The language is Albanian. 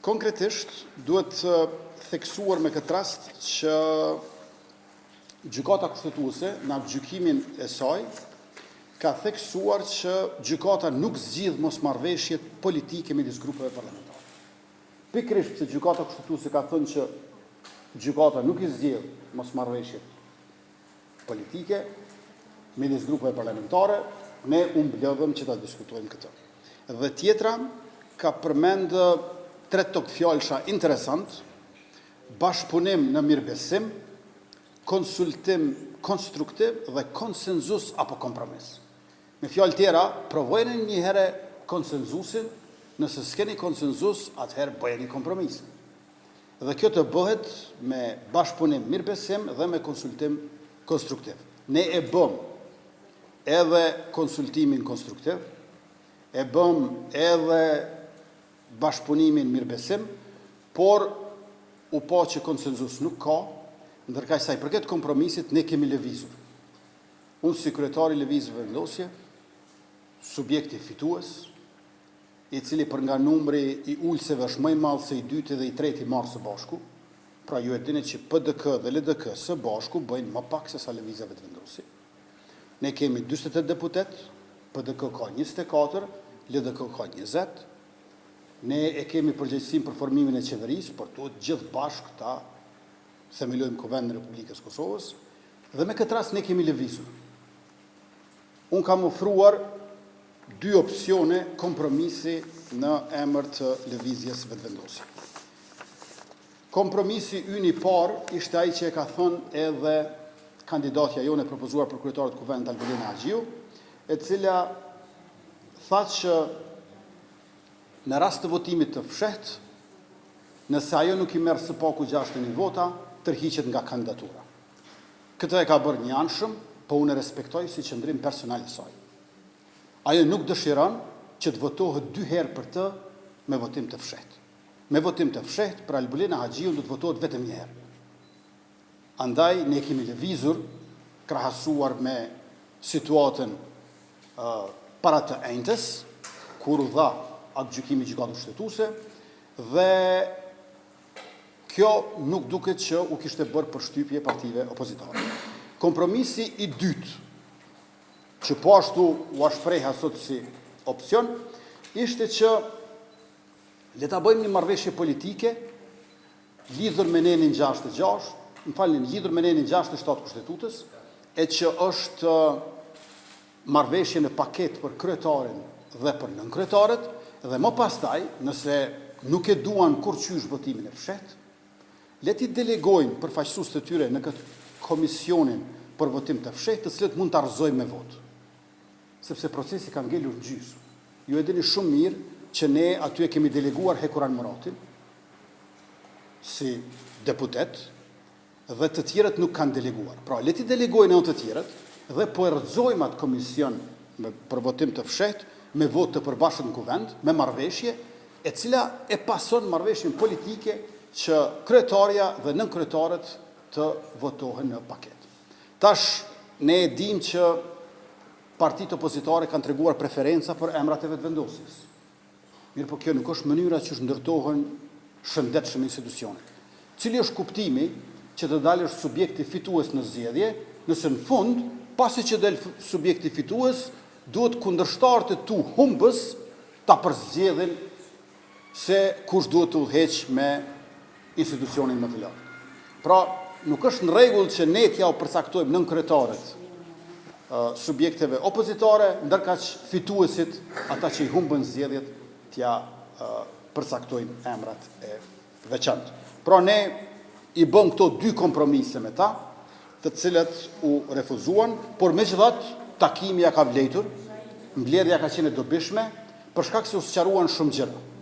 Konkretisht, duhet theksuar me këtë rast që gjykata kushtetuese në gjykimin e saj ka theksuar që gjykata nuk zgjidh mosmarrëveshjet politike midis grupeve parlamentare. Pikërisht se gjykata kushtetuese ka thënë që gjykata nuk I zgjidh mosmarrëveshjet politike midis grupeve parlamentare, ne u mbledhëm që ta diskutojmë këtë. Dhe tjetra ka përmend 3 tokë fjalësha interesant: bashkëpunim në mirëbesim, konsultim konstruktiv dhe konsenzus apo kompromis. Me fjalë tjera, provojeni një herë konsenzusin, nëse s'keni konsenzus, atëherë bëjeni kompromis. Dhe kjo të bëhet me bashkëpunim mirëbesim dhe me konsultim konstruktiv. Ne e bëm edhe konsultimin konstruktiv, e bëm edhe bashkëpunimin mirëbesim, por u pa që konsenzus nuk ka, ndërkaq sa I përket kompromisit ne kemi lëvizur. Unë si kryetari I lëvizjeve vendosje, subjekti fitues, I cili për nga numri I ulseve është më I madh se I dyti dhe I treti marrë së bashku, pra ju e dini që PDK dhe LDK së bashku bëjnë më pak se sa lëvizjeve të vendosje. Ne kemi 48 deputet, PDK ka 24, LDK ka 20. Ne e kemi përgjegjësinë për formimin e qeverisë, por duhet gjithë bashkë ta themelojmë Kuvendin e Republikës Kosovës, dhe me këtë rast ne kemi lëvizur. Unë kam ofruar 2 opsione kompromisi në emër të lëvizjes vetëvendosje. Kompromisi ynë I parë ishte ai që e ka thënë edhe kandidatja jone propozuar për kryetarët të Kuvendit Albulina Haxhiu, e cila tha që në rast të votimit të fshehtë, nëse ajo nuk I merr së paku 61 vota, tërhiqet nga kandidatura. Këtë e ka bërë një anshëm, po unë e respektoj si qëndrim personal I saj. Ajo nuk dëshiron që të votohet 2 herë për të me votim të fshehtë. Me votim të fshehtë për Albulina Haxhiu do të votohet vetëm një herë. Andaj ne kemi lëvizur, krahasuar me situatën para të enjtës, kur u dha atë gjykimi gjykatës kushtetuese, dhe kjo nuk duket që u kishte bërë përshtypje partive opozitare. Kompromisi I dytë, që po ashtu u shpreh sot si opsion, ishte që le ta bëjmë një marrëveshje politike lidhur me nenin 66, lidhur me nenin 67 kushtetutës, e që është marrëveshje në paketë për kryetarin dhe për nënkryetaret, dhe më pastaj, nëse nuk e duan kurrqysh votimin e fshehtë, le t'i delegojnë përfaqësues të tyre në këtë komisionin për votim të fshehtë, të cilët mund të argëzojnë me votë. Sepse procesi ka ngelur në gjysmë. Ju e dini shumë mirë që ne aty e kemi deleguar Hekuran Muratin si deputet, dhe të tjerët nuk kanë deleguar. Pra, le t'i delegojnë edhe të tjerët dhe po erxojmë atë komision për votim të fshehtë me votë të përbashkët në kuvend, me marrëveshje, e cila e pason marrëveshjen politike që kryetarja dhe nënkryetaret të votohen në paketë. Tash, ne e dim që partitë opozitare kanë treguar preferenca për emrat e vetëvendosjes. Mirë, po kjo nuk është mënyra që ndërtohen shëndetshëm institucionet. Cili është kuptimi që të dalësh subjekti fitues në zgjedhje, nëse në fund, pasi që del subjekti fitues, duhet kundërshtarët e tu humbës ta përzgjedhin se kush duhet të udhëheq me institucionin më të lartë. Pra, nuk është në rregull që ne t'ja u përcaktojmë nënkryetaret subjekteve opozitare, ndërkaq fituesit, ata që I humbën zgjedhjet, t'ja përcaktojnë emrat e veçantë. Pra, ne I bëm këto 2 kompromise me ta, të cilët u refuzuan, por megjithatë takimi ja ka vlejtur, mbledhja ka qenë e dobishme, për shkak se u sqaruan shumë gjëra.